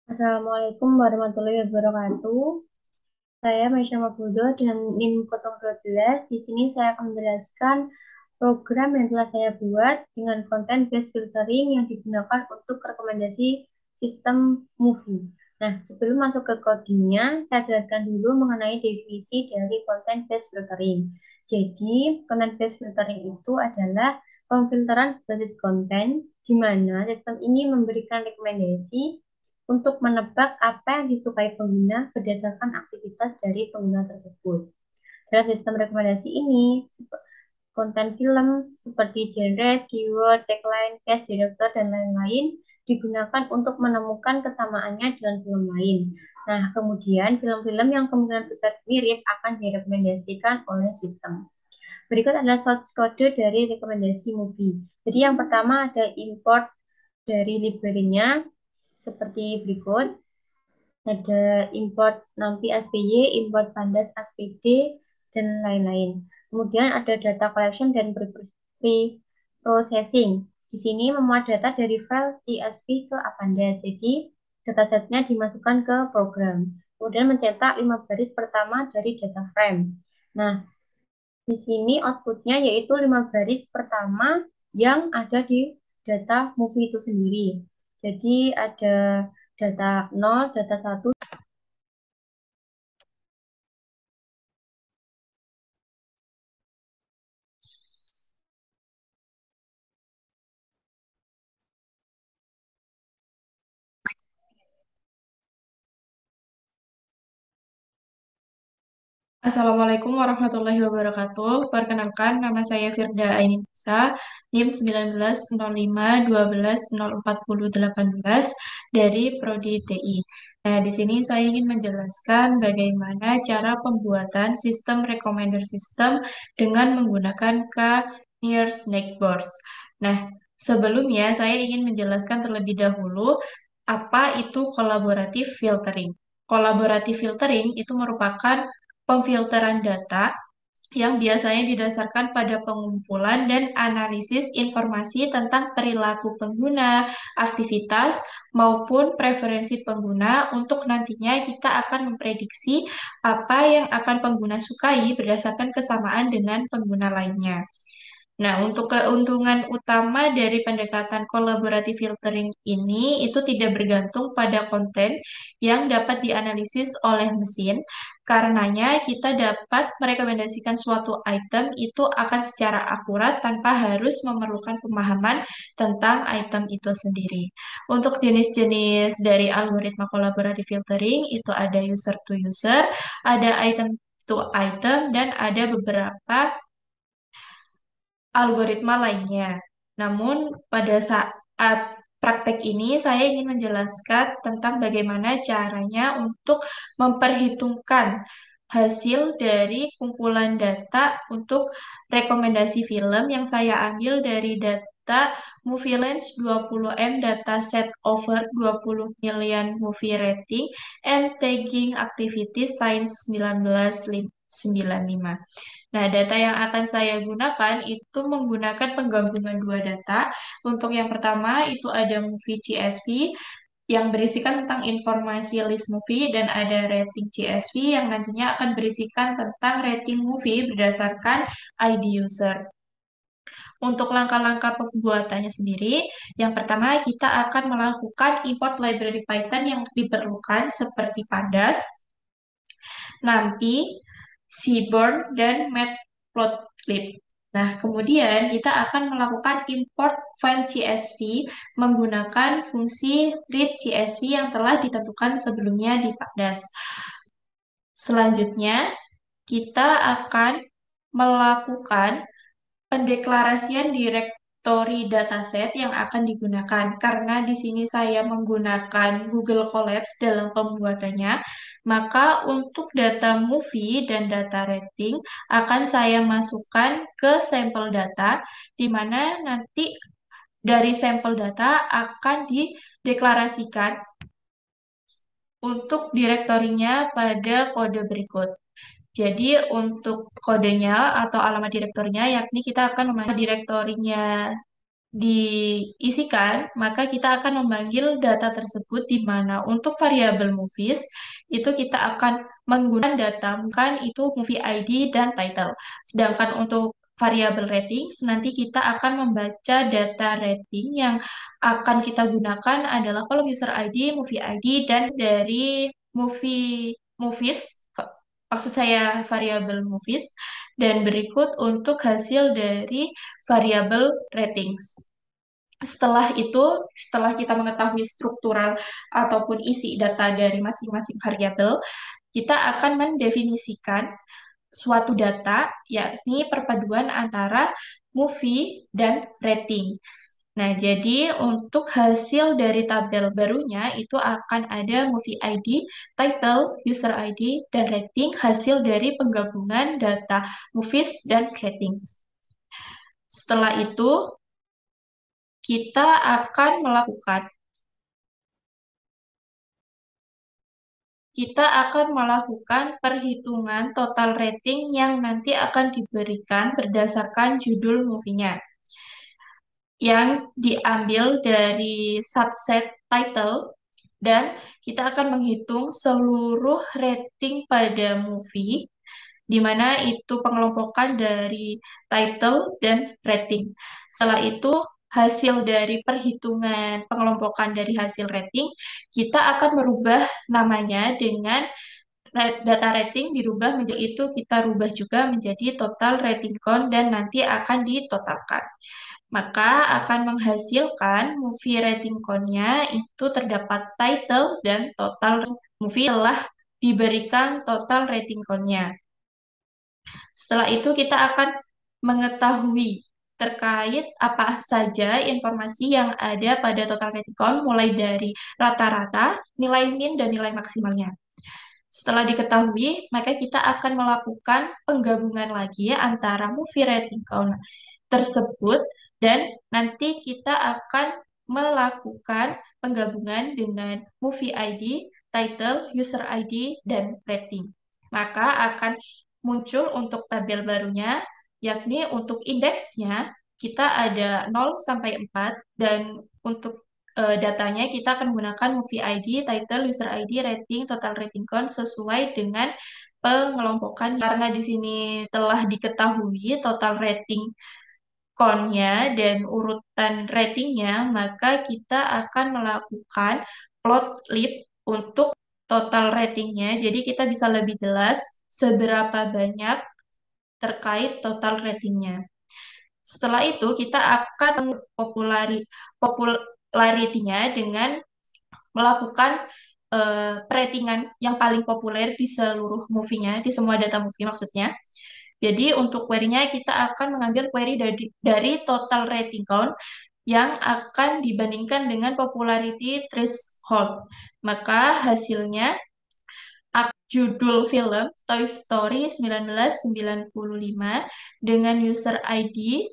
Assalamualaikum warahmatullahi wabarakatuh. Saya Maisha Mabudo dengan NIM 012. Di sini saya akan menjelaskan program yang telah saya buat dengan konten based filtering yang digunakan untuk rekomendasi sistem movie. Nah, sebelum masuk ke codingnya, saya jelaskan dulu mengenai definisi dari konten based filtering. Jadi, konten based filtering itu adalah pemfilteran basis konten di mana sistem ini memberikan rekomendasi untuk menebak apa yang disukai pengguna berdasarkan aktivitas dari pengguna tersebut. Dalam sistem rekomendasi ini, konten film seperti genre, keyword, tagline, cast, director, dan lain-lain digunakan untuk menemukan kesamaannya dengan film lain. Nah, kemudian film-film yang kemungkinan besar mirip akan direkomendasikan oleh sistem. Berikut adalah source code dari rekomendasi movie. Jadi yang pertama ada import dari library-nya seperti berikut. Ada import NumPy SPY, import Pandas SPD, dan lain-lain. Kemudian ada data collection dan pre-processing. Di sini memuat data dari file CSV ke Apanda. Jadi datasetnya dimasukkan ke program. Kemudian mencetak 5 baris pertama dari data frame. Nah, di sini outputnya yaitu 5 baris pertama yang ada di data movie itu sendiri. Jadi ada data 0, data 1. Assalamualaikum warahmatullahi wabarakatuh. Perkenalkan, nama saya Firda Ainisa, NIM 1905120418 dari Prodi TI. Nah, di sini saya ingin menjelaskan bagaimana cara pembuatan sistem recommender system dengan menggunakan K-near Snakeboards. Nah, sebelumnya saya ingin menjelaskan terlebih dahulu apa itu collaborative filtering. Collaborative filtering itu merupakan pemfilteran data yang biasanya didasarkan pada pengumpulan dan analisis informasi tentang perilaku pengguna, aktivitas, maupun preferensi pengguna untuk nantinya kita akan memprediksi apa yang akan pengguna sukai berdasarkan kesamaan dengan pengguna lainnya. Nah, untuk keuntungan utama dari pendekatan collaborative filtering ini itu tidak bergantung pada konten yang dapat dianalisis oleh mesin. Karenanya, kita dapat merekomendasikan suatu item itu akan secara akurat tanpa harus memerlukan pemahaman tentang item itu sendiri. Untuk jenis-jenis dari algoritma collaborative filtering itu ada user to user, ada item to item, dan ada beberapa algoritma lainnya. Namun, pada saat praktek ini, saya ingin menjelaskan tentang bagaimana caranya untuk memperhitungkan hasil dari kumpulan data untuk rekomendasi film yang saya ambil dari data Movie Lens 20M dataset over 20 million movie rating and tagging activities Science 1995. Nah, data yang akan saya gunakan itu menggunakan penggabungan dua data. Untuk yang pertama itu ada movie CSV yang berisikan tentang informasi list movie dan ada rating CSV yang nantinya akan berisikan tentang rating movie berdasarkan ID user. Untuk langkah-langkah pembuatannya sendiri, yang pertama kita akan melakukan import library Python yang diperlukan seperti Pandas, NumPy, Seaborn, dan Matplotlib. Nah, kemudian kita akan melakukan import file CSV menggunakan fungsi read CSV yang telah ditentukan sebelumnya di Pandas. Selanjutnya, kita akan melakukan pendeklarasian direktori dataset yang akan digunakan. Karena di sini saya menggunakan Google Colapse dalam pembuatannya, maka untuk data movie dan data rating akan saya masukkan ke sampel data, di mana nanti dari sampel data akan dideklarasikan untuk direktorinya pada kode berikut. Jadi untuk kodenya atau alamat direktorinya yakni kita akan memasukkan direktorinya diisikan, maka kita akan memanggil data tersebut di mana untuk variabel movies itu kita akan menggunakan data bukan itu movie ID dan title. Sedangkan untuk variabel ratings nanti kita akan membaca data rating yang akan kita gunakan adalah kolom user ID, movie ID dan dari movies maksud saya variabel movies dan berikut untuk hasil dari variabel ratings. Setelah itu, setelah kita mengetahui struktural ataupun isi data dari masing-masing variabel, kita akan mendefinisikan suatu data, yakni perpaduan antara movie dan rating. Nah, jadi untuk hasil dari tabel barunya itu akan ada movie ID, title, user ID, dan rating hasil dari penggabungan data movies dan ratings. Setelah itu, kita akan melakukan perhitungan total rating yang nanti akan diberikan berdasarkan judul movie-nya yang diambil dari subset title dan kita akan menghitung seluruh rating pada movie di mana itu pengelompokan dari title dan rating. Setelah itu, hasil dari perhitungan pengelompokan dari hasil rating, kita akan merubah namanya dengan data rating dirubah menjadi itu kita rubah juga menjadi total rating count dan nanti akan ditotalkan. Maka akan menghasilkan movie rating count-nya itu terdapat title dan total movie telah diberikan total rating count-nya. Setelah itu kita akan mengetahui terkait apa saja informasi yang ada pada total rating count mulai dari rata-rata, nilai min, dan nilai maksimalnya. Setelah diketahui, maka kita akan melakukan penggabungan lagi antara movie rating count tersebut dan nanti kita akan melakukan penggabungan dengan movie ID, title, user ID, dan rating. Maka akan muncul untuk tabel barunya, yakni untuk indeksnya kita ada 0 sampai 4 dan untuk datanya kita akan menggunakan movie ID, title, user ID, rating, total rating count sesuai dengan pengelompokan karena di sini telah diketahui total rating count-nya dan urutan ratingnya, maka kita akan melakukan plot lib untuk total ratingnya. Jadi kita bisa lebih jelas seberapa banyak terkait total ratingnya. Setelah itu kita akan popularity-nya dengan melakukan ratingan yang paling populer di seluruh movie-nya, di semua data movie maksudnya. Jadi untuk query-nya kita akan mengambil query dari total rating count yang akan dibandingkan dengan popularity threshold. Maka hasilnya judul film Toy Story 1995 dengan user ID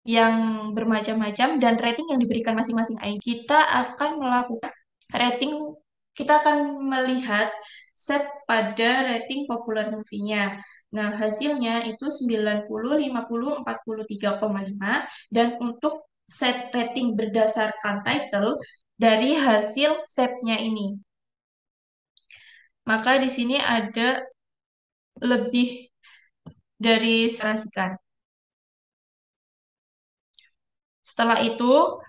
yang bermacam-macam dan rating yang diberikan masing-masing ID. Kita akan melakukan rating, kita akan melihat set pada rating popular movie-nya. Nah, hasilnya itu 90, 50, 43,5 dan untuk set rating berdasarkan title dari hasil setnya ini. Maka di sini ada lebih dari serasikan. Setelah itu,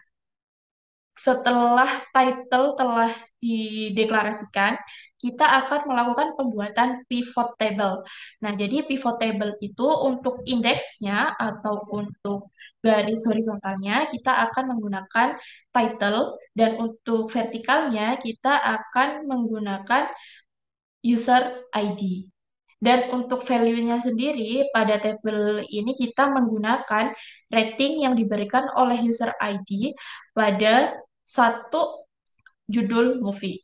setelah title telah dideklarasikan, kita akan melakukan pembuatan pivot table. Nah, jadi pivot table itu untuk indeksnya atau untuk garis horizontalnya, kita akan menggunakan title, dan untuk vertikalnya, kita akan menggunakan user ID. Dan untuk value-nya sendiri, pada tabel ini kita menggunakan rating yang diberikan oleh user ID pada satu judul movie.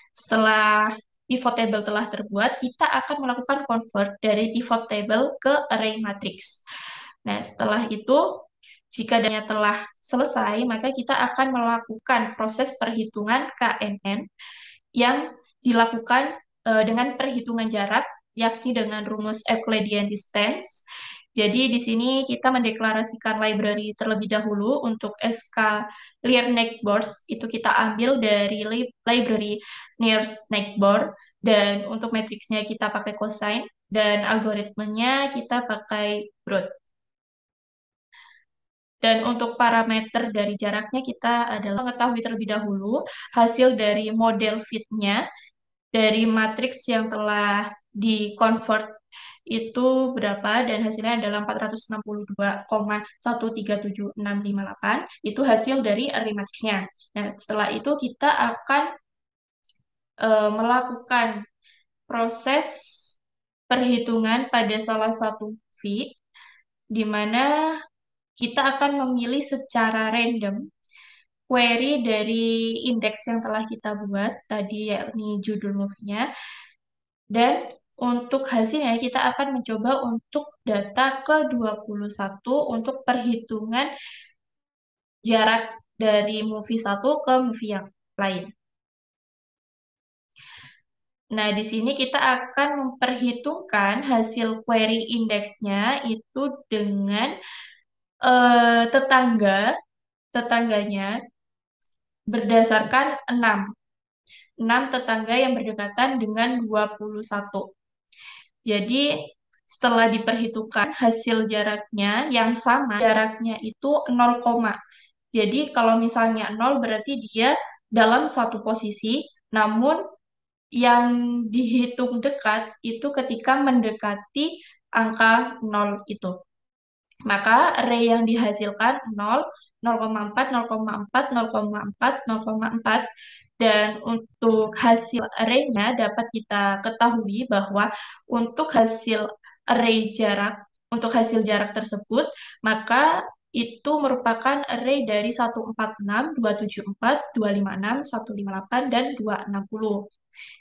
Setelah pivot table telah terbuat, kita akan melakukan convert dari pivot table ke array matrix. Nah, setelah itu, jika datanya telah selesai, maka kita akan melakukan proses perhitungan KNN yang dilakukan dengan perhitungan jarak, yakni dengan rumus Euclidean distance, Jadi di sini kita mendeklarasikan library terlebih dahulu untuk SK Clear Neckboards itu kita ambil dari library Near Neckboard, dan untuk matriksnya kita pakai cosine dan algoritmenya kita pakai Broad. Dan untuk parameter dari jaraknya kita adalah mengetahui terlebih dahulu hasil dari model fit-nya dari matriks yang telah di-convert itu berapa, dan hasilnya adalah 462,137658. Itu hasil dari array matriksnya. Nah, setelah itu kita akan melakukan proses perhitungan pada salah satu V, di mana kita akan memilih secara random query dari indeks yang telah kita buat tadi, yakni judul movie-nya. Dan untuk hasilnya kita akan mencoba untuk data ke-21 untuk perhitungan jarak dari movie satu ke movie yang lain. Nah, di sini kita akan memperhitungkan hasil query indeksnya itu dengan tetangganya berdasarkan 6 tetangga yang berdekatan dengan 21. Jadi setelah diperhitungkan hasil jaraknya yang sama, jaraknya itu 0, jadi kalau misalnya 0 berarti dia dalam satu posisi, namun yang dihitung dekat itu ketika mendekati angka 0 itu. Maka array yang dihasilkan 0, 0,4, 0,4, 0,4, 0,4. Dan untuk hasil array-nya dapat kita ketahui bahwa untuk hasil array jarak, untuk hasil jarak tersebut, maka itu merupakan array dari 146, 274, 256, 158, dan 260.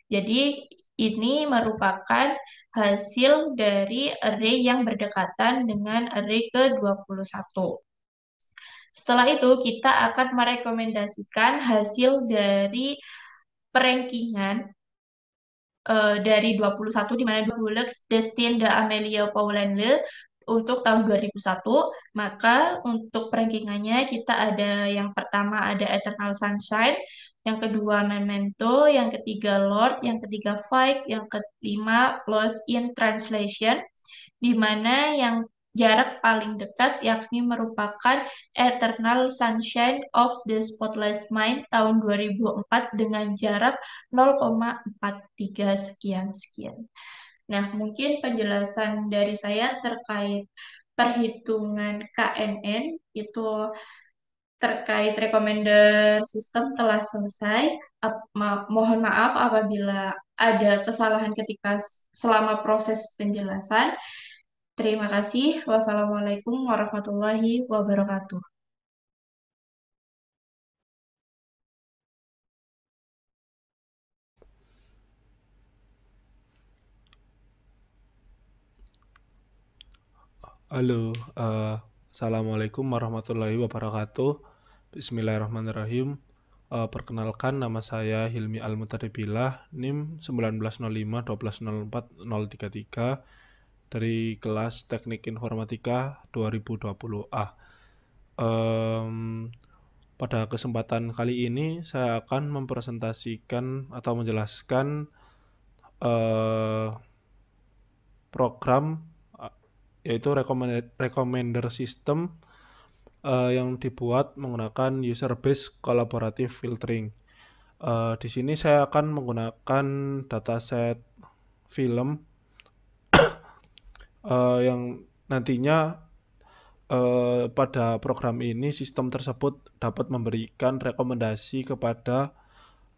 Jadi ini merupakan hasil dari array yang berdekatan dengan array ke-21. Setelah itu, kita akan merekomendasikan hasil dari perankingan dari 21, di mana Dulux, Destin, dan Amelia Paulenle untuk tahun 2001. Maka untuk perankingannya kita ada yang pertama ada Eternal Sunshine, yang kedua Memento, yang ketiga Lord, yang ketiga Fight, yang kelima Lost in Translation, di mana yang jarak paling dekat yakni merupakan Eternal Sunshine of the Spotless Mind tahun 2004 dengan jarak 0,43 sekian. Nah, mungkin penjelasan dari saya terkait perhitungan KNN itu terkait recommender system telah selesai. Mohon maaf apabila ada kesalahan ketika selama proses penjelasan. Terima kasih. Wassalamualaikum warahmatullahi wabarakatuh. Halo, Assalamualaikum warahmatullahi wabarakatuh. Bismillahirrahmanirrahim. Perkenalkan, nama saya Hilmi Al-Mutaribillah, NIM 1905-1204-033 dari kelas Teknik Informatika 2020A. Pada kesempatan kali ini saya akan mempresentasikan atau menjelaskan program yaitu recommender system yang dibuat menggunakan user based collaborative filtering. Di sini saya akan menggunakan dataset film yang nantinya pada program ini sistem tersebut dapat memberikan rekomendasi kepada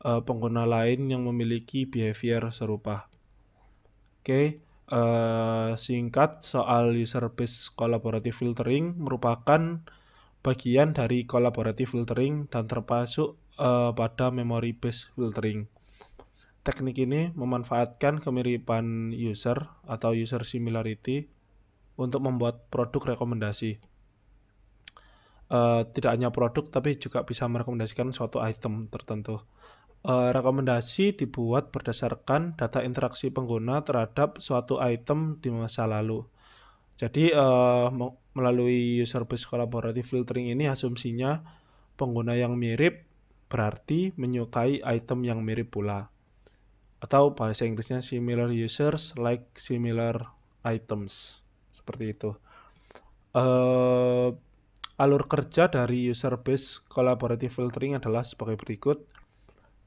pengguna lain yang memiliki behavior serupa. Oke. Singkat, soal user-based collaborative filtering merupakan bagian dari collaborative filtering dan termasuk pada memory-based filtering. Teknik ini memanfaatkan kemiripan user atau user similarity untuk membuat produk rekomendasi. Tidak hanya produk, tapi juga bisa merekomendasikan suatu item tertentu. Rekomendasi dibuat berdasarkan data interaksi pengguna terhadap suatu item di masa lalu. Jadi melalui user based collaborative filtering ini asumsinya pengguna yang mirip berarti menyukai item yang mirip pula. Atau bahasa Inggrisnya similar users like similar items. Seperti itu. Alur kerja dari user based collaborative filtering adalah sebagai berikut.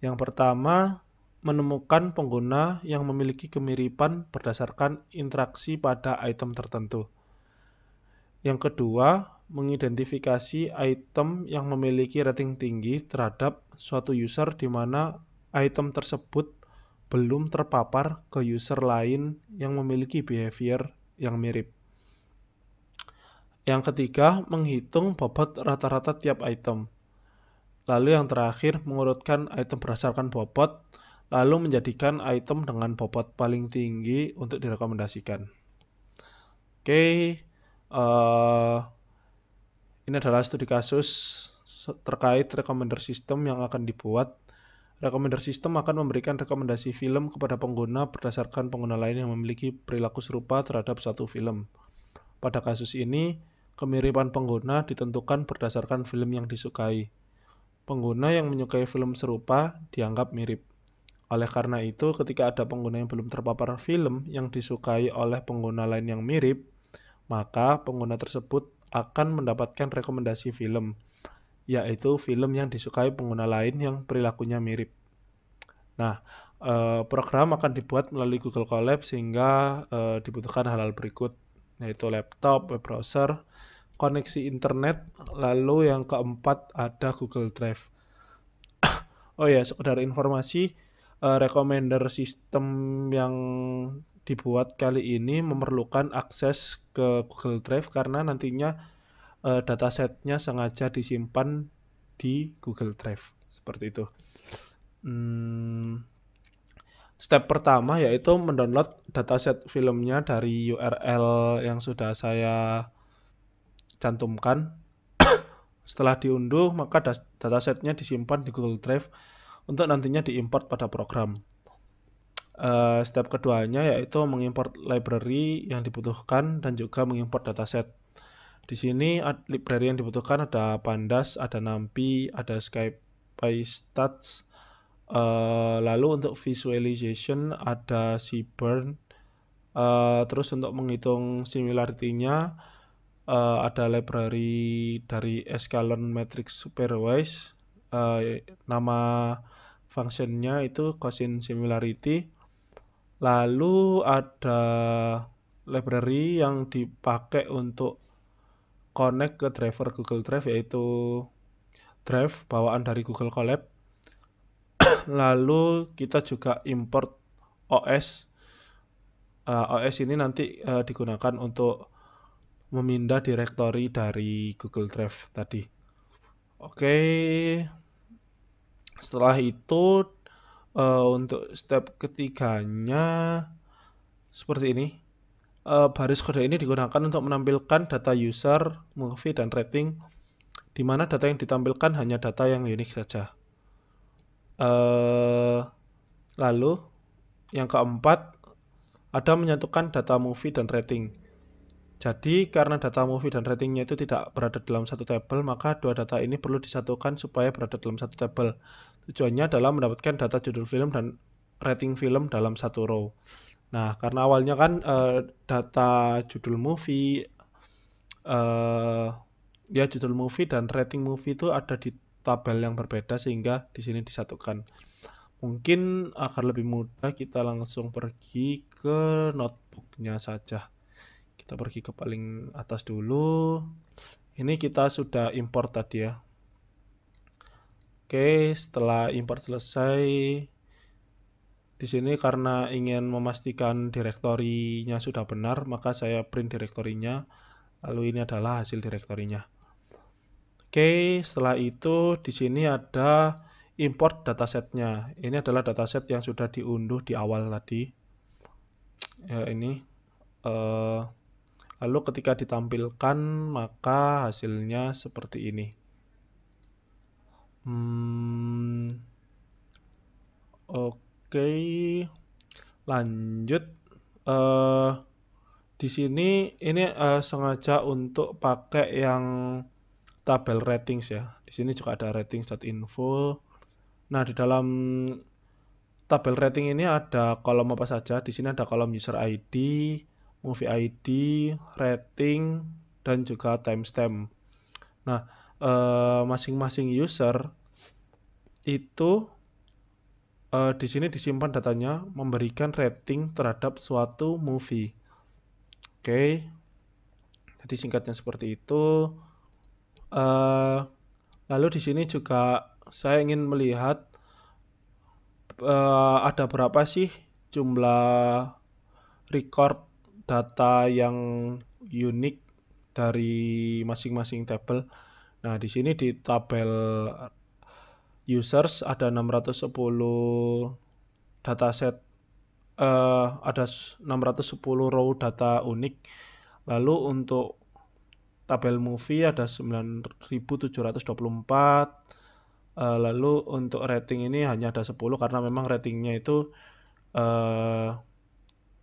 Yang pertama, menemukan pengguna yang memiliki kemiripan berdasarkan interaksi pada item tertentu. Yang kedua, mengidentifikasi item yang memiliki rating tinggi terhadap suatu user di mana item tersebut belum terpapar ke user lain yang memiliki behavior yang mirip. Yang ketiga, menghitung bobot rata-rata tiap item. Lalu yang terakhir, mengurutkan item berdasarkan bobot, lalu menjadikan item dengan bobot paling tinggi untuk direkomendasikan. Oke, ini adalah studi kasus terkait recommender system yang akan dibuat. Recommender system akan memberikan rekomendasi film kepada pengguna berdasarkan pengguna lain yang memiliki perilaku serupa terhadap suatu film. Pada kasus ini, kemiripan pengguna ditentukan berdasarkan film yang disukai. Pengguna yang menyukai film serupa dianggap mirip. Oleh karena itu, ketika ada pengguna yang belum terpapar film yang disukai oleh pengguna lain yang mirip, maka pengguna tersebut akan mendapatkan rekomendasi film, yaitu film yang disukai pengguna lain yang perilakunya mirip. Nah, program akan dibuat melalui Google Colab sehingga dibutuhkan hal-hal berikut, yaitu laptop, web browser, koneksi internet, lalu yang keempat ada Google Drive. Oh ya, sekedar informasi, recommender system yang dibuat kali ini memerlukan akses ke Google Drive karena nantinya datasetnya sengaja disimpan di Google Drive. Seperti itu. Step pertama yaitu mendownload dataset filmnya dari URL yang sudah saya cantumkan. Setelah diunduh, maka datasetnya disimpan di Google Drive untuk nantinya diimport pada program. Step keduanya yaitu mengimport library yang dibutuhkan dan juga mengimport dataset. Di sini library yang dibutuhkan ada Pandas, ada NumPy, ada SciPyStats. Lalu untuk visualization ada Seaborn. Terus untuk menghitung similarity-nya ada library dari Escalon Matrix Supervise. Nama functionnya itu Cosine Similarity. Lalu ada library yang dipakai untuk connect ke driver Google Drive yaitu Drive bawaan dari Google Colab. Lalu kita juga import OS. OS ini nanti digunakan untuk memindah directory dari Google Drive tadi. Oke. Setelah itu untuk step ketiganya seperti ini. Baris kode ini digunakan untuk menampilkan data user, movie, dan rating, di mana data yang ditampilkan hanya data yang unik saja. Lalu, yang keempat, ada menyatukan data movie dan rating. Jadi, karena data movie dan ratingnya itu tidak berada dalam satu tabel, maka dua data ini perlu disatukan supaya berada dalam satu tabel. Tujuannya adalah mendapatkan data judul film dan rating film dalam satu row. Nah, karena awalnya kan data judul movie, judul movie dan rating movie itu ada di tabel yang berbeda sehingga di sini disatukan. Mungkin agar lebih mudah kita langsung pergi ke notebooknya saja. Kita pergi ke paling atas dulu. Ini kita sudah import tadi ya. Oke, setelah import selesai, di sini karena ingin memastikan direktorinya sudah benar, maka saya print direktorinya. Lalu ini adalah hasil direktorinya. Oke, setelah itu di sini ada import datasetnya. Ini adalah dataset yang sudah diunduh di awal tadi. Ya, ini. Lalu ketika ditampilkan, maka hasilnya seperti ini. Oke, lanjut. di sini ini sengaja untuk pakai yang tabel ratings ya. Di sini juga ada ratings.info. Nah, di dalam tabel rating ini ada kolom apa saja. Di sini ada kolom user ID, movie ID, rating, dan juga timestamp. Nah, masing-masing user itu di sini disimpan datanya memberikan rating terhadap suatu movie. Oke, jadi singkatnya seperti itu. Lalu di sini juga saya ingin melihat ada berapa sih jumlah record data yang unik dari masing-masing tabel. Nah, di sini di tabel users ada 610 dataset, ada 610 row data unik. Lalu untuk tabel movie ada 9724. Lalu untuk rating ini hanya ada 10 karena memang ratingnya itu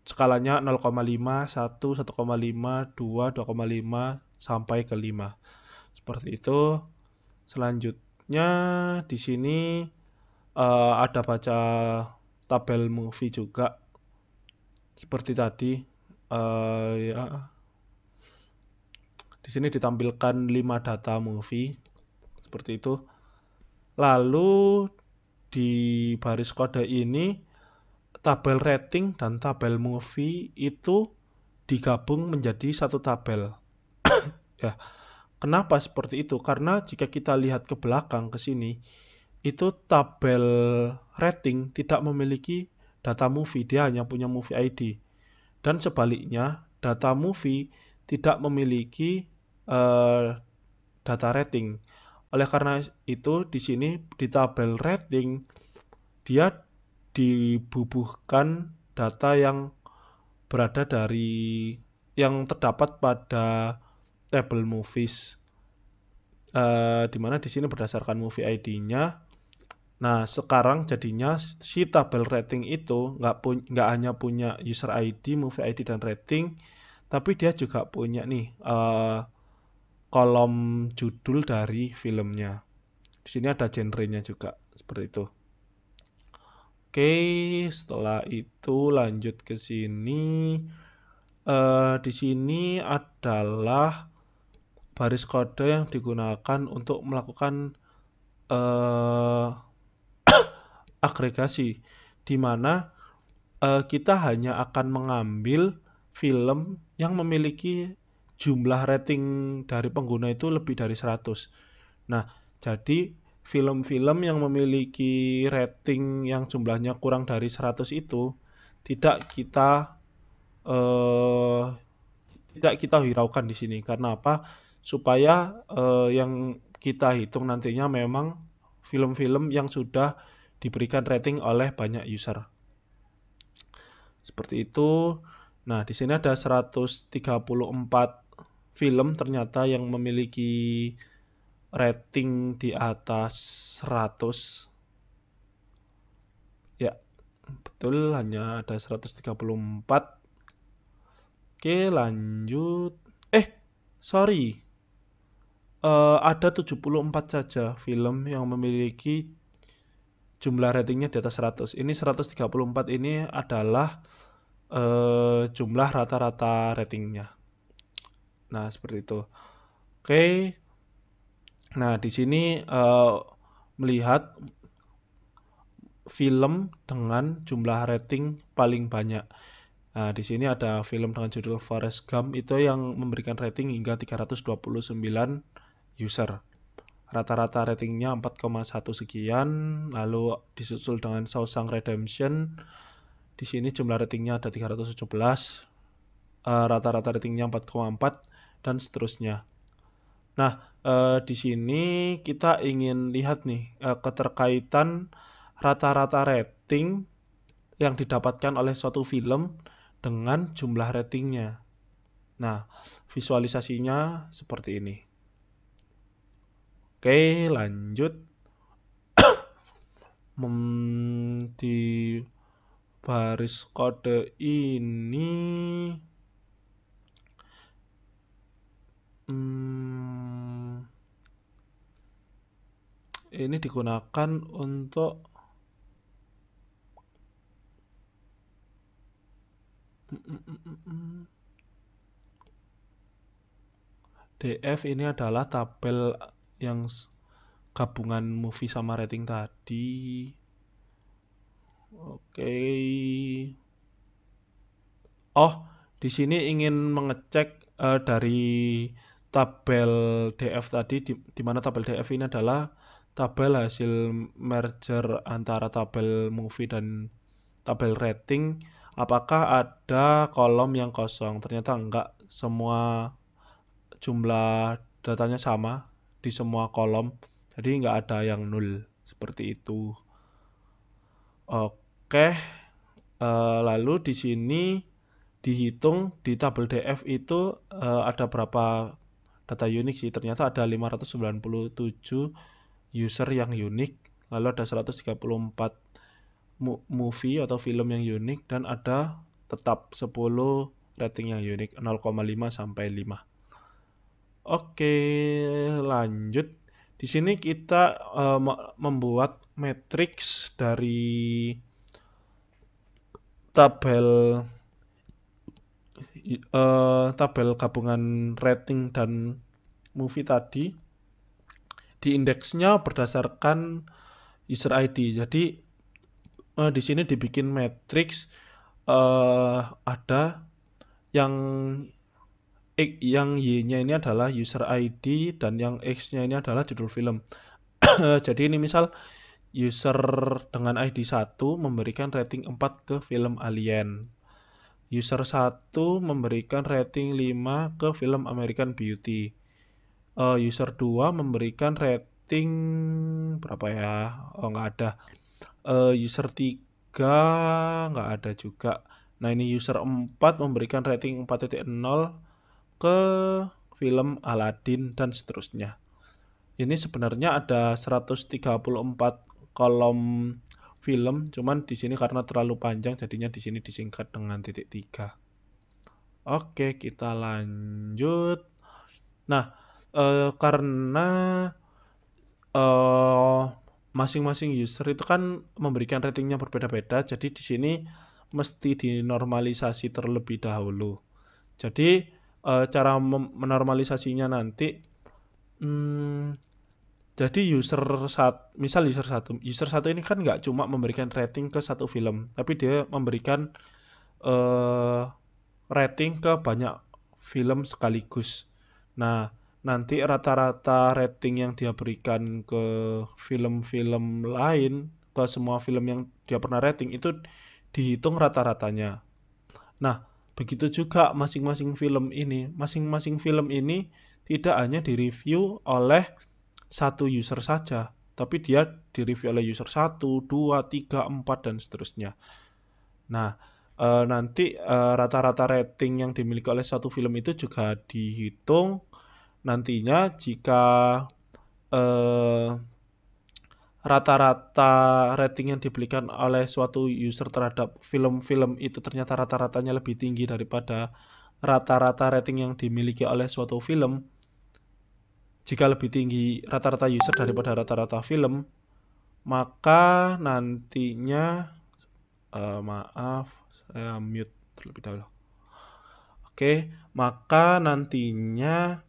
skalanya 0,5, 1, 1,5, 2, 2,5 sampai ke 5. Seperti itu. Selanjutnya di sini ada baca tabel movie juga. Seperti tadi ya. Di sini ditampilkan 5 data movie. Seperti itu. Lalu di baris kode ini tabel rating dan tabel movie itu digabung menjadi satu tabel. Ya, kenapa seperti itu? Karena jika kita lihat ke belakang ke sini, itu tabel rating tidak memiliki data movie, dia hanya punya movie ID. Dan sebaliknya, data movie tidak memiliki data rating. Oleh karena itu, di sini di tabel rating dia dibubuhkan data yang berada dari yang terdapat pada tabel movies, di mana di sini berdasarkan movie ID-nya. Nah, sekarang jadinya si tabel rating itu nggak hanya punya user ID, movie ID, dan rating, tapi dia juga punya nih kolom judul dari filmnya. Di sini ada genre-nya juga, seperti itu. Oke, setelah itu lanjut ke sini. Di sini adalah baris kode yang digunakan untuk melakukan agregasi, di mana kita hanya akan mengambil film yang memiliki jumlah rating dari pengguna itu lebih dari 100. Nah, jadi film-film yang memiliki rating yang jumlahnya kurang dari 100 itu tidak kita hiraukan di sini. Karena apa? Supaya yang kita hitung nantinya memang film-film yang sudah diberikan rating oleh banyak user. Seperti itu. Nah, di sini ada 134 film ternyata yang memiliki rating di atas 100. Ya, betul, hanya ada 134. Oke, lanjut. Sorry. Ada 74 saja film yang memiliki jumlah ratingnya di atas 100. Ini 134 ini adalah jumlah rata-rata ratingnya. Nah, seperti itu. Oke. Nah, di sini melihat film dengan jumlah rating paling banyak. Nah, di sini ada film dengan judul Forrest Gump itu yang memberikan rating hingga 329 user. Rata-rata ratingnya 4,1 sekian, lalu disusul dengan Shawshank Redemption. Di sini jumlah ratingnya ada 317, rata-rata ratingnya 4,4, dan seterusnya. Nah, di sini kita ingin lihat nih keterkaitan rata-rata rating yang didapatkan oleh suatu film dengan jumlah ratingnya. Nah, visualisasinya seperti ini. Oke, lanjut. Di baris kode ini Ini digunakan untuk DF ini adalah tabel yang gabungan movie sama rating tadi. Oke. Oh, di sini ingin mengecek dari tabel DF tadi, di mana tabel DF ini adalah tabel hasil merger antara tabel movie dan tabel rating. Apakah ada kolom yang kosong? Ternyata enggak, semua jumlah datanya sama di semua kolom, jadi enggak ada yang nol, seperti itu. Oke, lalu di sini dihitung di tabel DF itu ada berapa data unik sih. Ternyata ada 597 user yang unik, lalu ada 134 movie atau film yang unik, dan ada tetap 10 rating yang unik 0,5 sampai 5. Oke, lanjut. Di sini kita membuat matriks dari tabel gabungan rating dan movie tadi. Di indeksnya berdasarkan user ID. Jadi di sini dibikin matriks, ada yang Y-nya ini adalah user ID dan yang X-nya ini adalah judul film. Jadi ini misal user dengan ID 1 memberikan rating 4 ke film Alien. User 1 memberikan rating 5 ke film American Beauty. User 2 memberikan rating berapa ya? Oh, nggak ada. User 3 nggak ada juga. Nah, ini user 4 memberikan rating 4.0 ke film Aladdin dan seterusnya. Ini sebenarnya ada 134 kolom film, cuman di sini karena terlalu panjang jadinya di sini disingkat dengan titik 3. Oke, kita lanjut. Nah, karena masing-masing user itu kan memberikan ratingnya berbeda-beda, jadi di sini mesti dinormalisasi terlebih dahulu. Jadi cara menormalisasinya nanti, jadi misal user 1 ini kan nggak cuma memberikan rating ke satu film, tapi dia memberikan rating ke banyak film sekaligus. Nah, nanti rata-rata rating yang dia berikan ke film-film lain, ke semua film yang dia pernah rating, itu dihitung rata-ratanya. Nah, begitu juga masing-masing film ini tidak hanya direview oleh satu user saja, tapi dia direview oleh user 1, 2, 3, 4, dan seterusnya. Nah, nanti rata-rata rating yang dimiliki oleh satu film itu juga dihitung nantinya jika rata-rata rating yang diberikan oleh suatu user terhadap film-film itu ternyata rata-ratanya lebih tinggi daripada rata-rata rating yang dimiliki oleh suatu film. Jika lebih tinggi rata-rata user daripada rata-rata film, maka nantinya maaf, saya mute terlebih dahulu. Oke, maka nantinya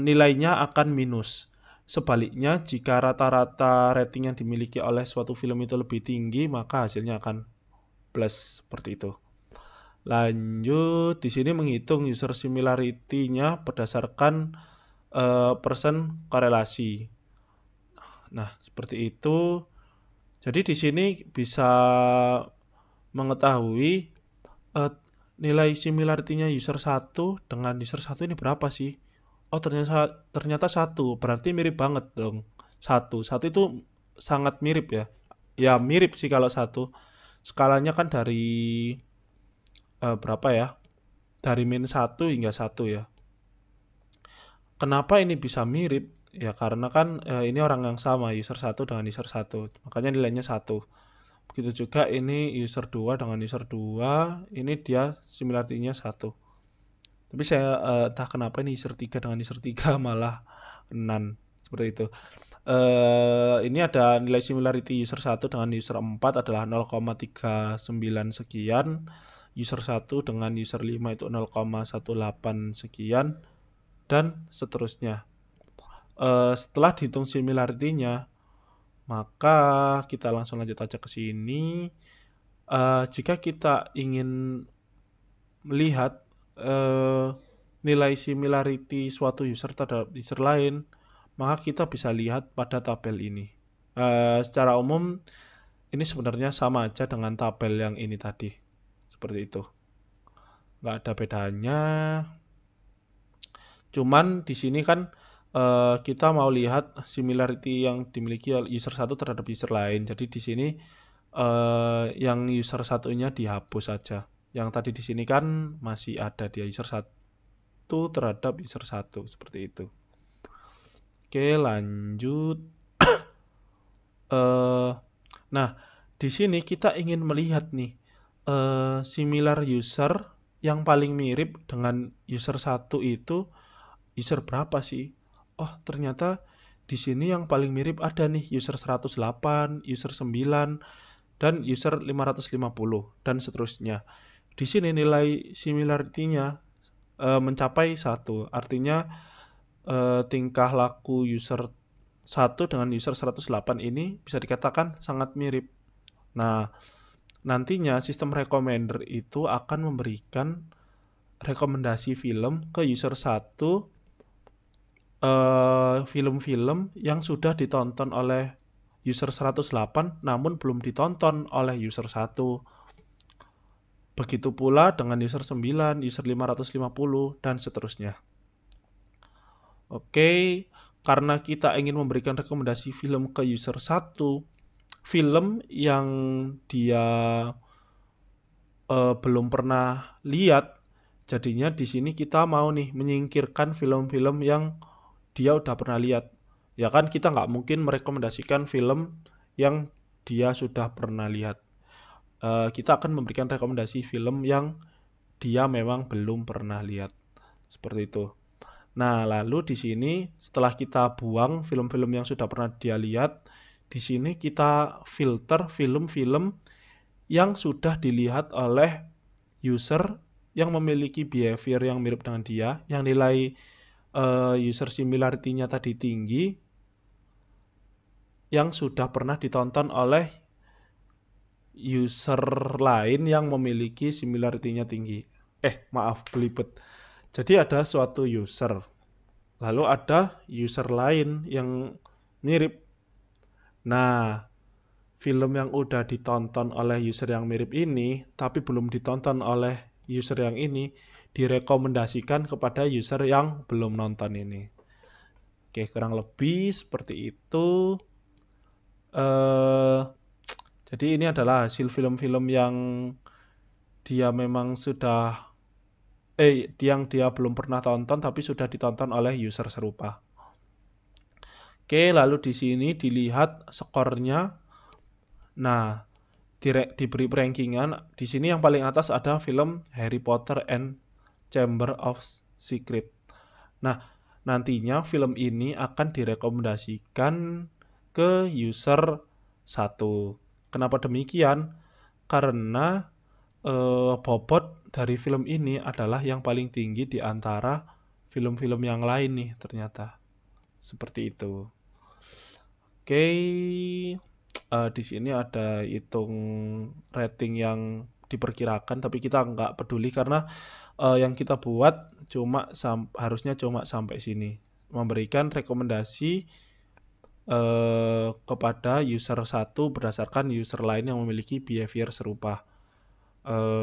nilainya akan minus. Sebaliknya, jika rata-rata rating yang dimiliki oleh suatu film itu lebih tinggi, maka hasilnya akan plus, seperti itu. Lanjut, di sini menghitung user similarity-nya berdasarkan persen korelasi. Nah, seperti itu. Jadi di sini bisa mengetahui nilai similarity-nya user 1 dengan user 1 ini berapa sih? Oh, ternyata 1, berarti mirip banget dong. 1 itu sangat mirip ya. Ya mirip sih kalau 1. Skalanya kan dari berapa ya? Dari -1 hingga 1 ya. Kenapa ini bisa mirip? Ya karena kan ini orang yang sama, user 1 dengan user 1. Makanya nilainya 1. Begitu juga ini user 2 dengan user 2, ini dia similarity-nya 1. Tapi saya entah kenapa ini user 3 dengan user 3 malah none seperti itu. Ini ada nilai similarity user 1 dengan user 4 adalah 0,39 sekian, user 1 dengan user 5 itu 0,18 sekian, dan seterusnya. Setelah dihitung similarity-nya, maka kita langsung lanjut aja ke sini. Jika kita ingin melihat nilai similarity suatu user terhadap user lain, maka kita bisa lihat pada tabel ini. Secara umum, ini sebenarnya sama aja dengan tabel yang ini tadi. Seperti itu. Nggak ada bedanya. Cuman di sini kan kita mau lihat similarity yang dimiliki user satu terhadap user lain. Jadi di sini yang user satunya dihapus saja. Yang tadi di sini kan masih ada dia user satu terhadap user satu seperti itu. Oke, lanjut. Nah, di sini kita ingin melihat nih similar user yang paling mirip dengan user satu itu user berapa sih? Oh, ternyata di sini yang paling mirip ada nih user 108, user 9, dan user 550, dan seterusnya. Di sini nilai similarity-nya mencapai 1. Artinya tingkah laku user 1 dengan user 108 ini bisa dikatakan sangat mirip. Nah, nantinya sistem recommender itu akan memberikan rekomendasi film ke user 1 film-film yang sudah ditonton oleh user 108 namun belum ditonton oleh user 1. Begitu pula dengan user 9, user 550, dan seterusnya. Oke, karena kita ingin memberikan rekomendasi film ke user 1, film yang dia belum pernah lihat, jadinya di sini kita mau nih menyingkirkan film-film yang dia udah pernah lihat. Ya kan kita nggak mungkin merekomendasikan film yang dia sudah pernah lihat. Kita akan memberikan rekomendasi film yang dia memang belum pernah lihat. Seperti itu. Nah, lalu di sini setelah kita buang film-film yang sudah pernah dia lihat, di sini kita filter film-film yang sudah dilihat oleh user yang memiliki behavior yang mirip dengan dia, yang nilai user similarity-nya tadi tinggi, yang sudah pernah ditonton oleh user lain yang memiliki similarity-nya tinggi. Maaf, belibet. Jadi ada suatu user, lalu ada user lain yang mirip. Nah, film yang udah ditonton oleh user yang mirip ini, tapi belum ditonton oleh user yang ini, direkomendasikan kepada user yang belum nonton ini. Oke, kurang lebih seperti itu. Jadi ini adalah hasil film-film yang dia memang sudah yang dia belum pernah tonton tapi sudah ditonton oleh user serupa. Oke, lalu di sini dilihat skornya. Nah, diberi rankingan. Di sini yang paling atas ada film Harry Potter and Chamber of Secret. Nah, nantinya film ini akan direkomendasikan ke user 1. Kenapa demikian? Karena bobot dari film ini adalah yang paling tinggi di antara film-film yang lain nih ternyata. Seperti itu. Oke, di sini ada hitung rating yang diperkirakan, tapi kita nggak peduli karena yang kita buat harusnya cuma sampai sini. Memberikan rekomendasi kepada user 1 berdasarkan user lain yang memiliki behavior serupa.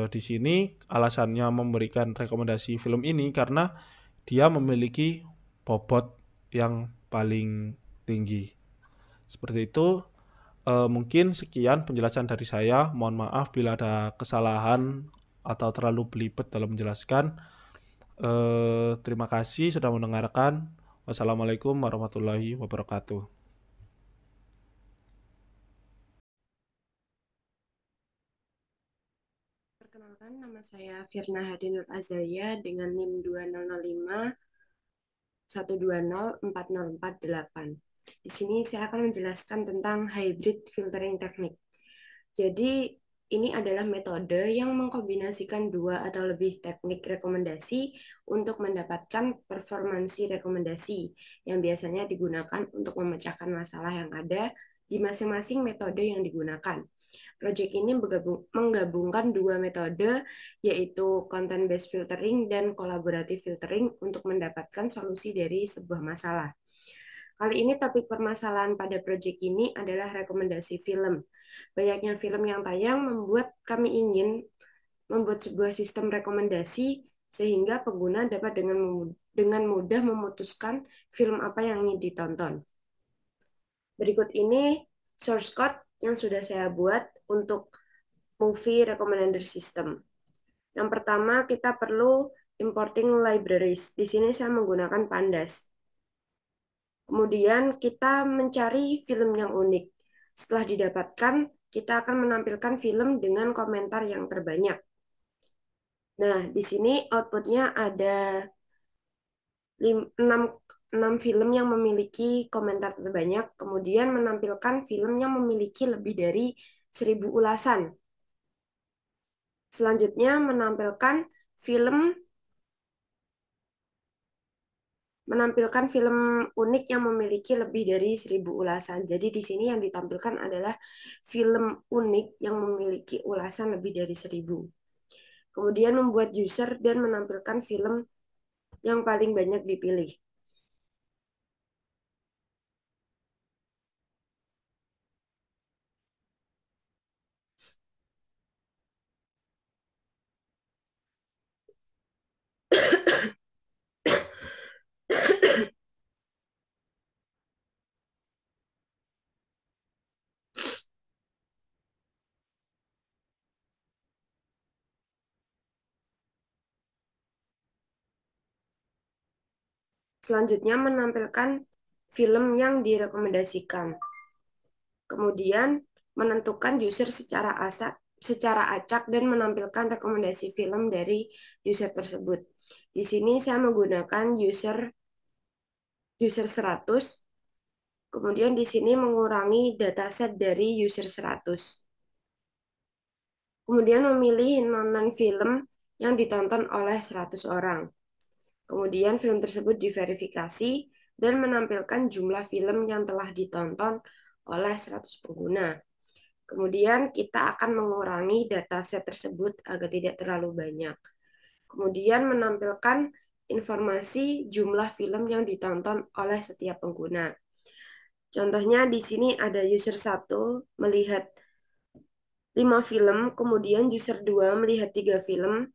Di sini alasannya memberikan rekomendasi film ini karena dia memiliki bobot yang paling tinggi. Seperti itu. Mungkin sekian penjelasan dari saya. Mohon maaf bila ada kesalahan atau terlalu belibet dalam menjelaskan. Terima kasih sudah mendengarkan. Wassalamualaikum warahmatullahi wabarakatuh. Perkenalkan, nama saya Firna Hadinur Azalia dengan NIM 200512040448. Di sini saya akan menjelaskan tentang hybrid filtering technique. Jadi, ini adalah metode yang mengkombinasikan dua atau lebih teknik rekomendasi untuk mendapatkan performansi rekomendasi yang biasanya digunakan untuk memecahkan masalah yang ada di masing-masing metode yang digunakan. Project ini menggabungkan dua metode, yaitu content-based filtering dan collaborative filtering untuk mendapatkan solusi dari sebuah masalah. Kali ini topik permasalahan pada proyek ini adalah rekomendasi film. Banyaknya film yang tayang membuat kami ingin membuat sebuah sistem rekomendasi sehingga pengguna dapat dengan mudah memutuskan film apa yang ingin ditonton. Berikut ini source code yang sudah saya buat untuk movie recommender system. Yang pertama, kita perlu importing libraries. Di sini saya menggunakan Pandas. Kemudian kita mencari film yang unik. Setelah didapatkan, kita akan menampilkan film dengan komentar yang terbanyak. Nah, di sini outputnya ada 6 film yang memiliki komentar terbanyak, kemudian menampilkan film yang memiliki lebih dari 1000 ulasan. Selanjutnya menampilkan film unik yang memiliki lebih dari 1000 ulasan. Jadi di sini yang ditampilkan adalah film unik yang memiliki ulasan lebih dari 1000. Kemudian membuat user dan menampilkan film yang paling banyak dipilih. Selanjutnya menampilkan film yang direkomendasikan. Kemudian menentukan user secara acak dan menampilkan rekomendasi film dari user tersebut. Di sini saya menggunakan user 100. Kemudian di sini mengurangi dataset dari user 100. Kemudian memilih nonton film yang ditonton oleh 100 orang. Kemudian film tersebut diverifikasi dan menampilkan jumlah film yang telah ditonton oleh 100 pengguna. Kemudian kita akan mengurangi dataset tersebut agar tidak terlalu banyak. Kemudian menampilkan informasi jumlah film yang ditonton oleh setiap pengguna. Contohnya di sini ada user 1 melihat 5 film, kemudian user 2 melihat 3 film,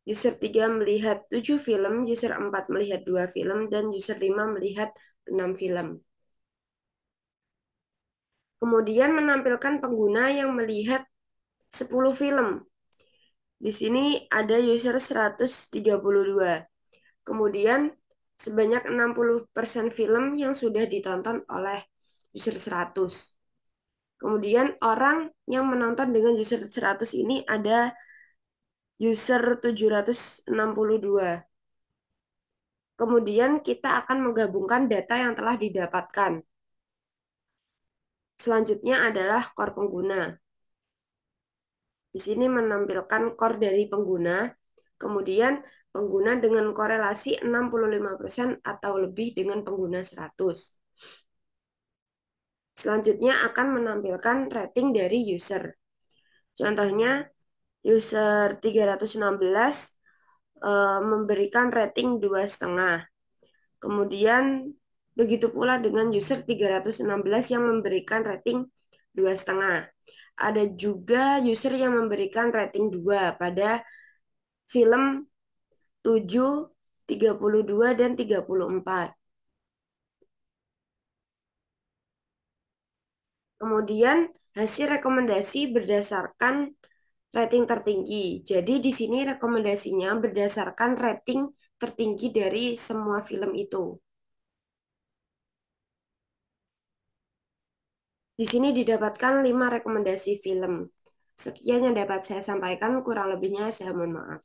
user 3 melihat 7 film, user 4 melihat 2 film, dan user 5 melihat 6 film. Kemudian menampilkan pengguna yang melihat 10 film. Di sini ada user 132. Kemudian sebanyak 60% film yang sudah ditonton oleh user 100. Kemudian orang yang menonton dengan user 100 ini ada user 762. Kemudian kita akan menggabungkan data yang telah didapatkan. Selanjutnya adalah core pengguna. Di sini menampilkan core dari pengguna, kemudian pengguna dengan korelasi 65% atau lebih dengan pengguna 100. Selanjutnya akan menampilkan rating dari user. Contohnya, user 316 memberikan rating 2,5. Kemudian begitu pula dengan user 316 yang memberikan rating 2,5. Ada juga user yang memberikan rating 2 pada film 7, 32, dan 34. Kemudian hasil rekomendasi berdasarkan rating tertinggi. Jadi di sini rekomendasinya berdasarkan rating tertinggi dari semua film itu. Di sini didapatkan 5 rekomendasi film. Sekian yang dapat saya sampaikan, kurang lebihnya saya mohon maaf.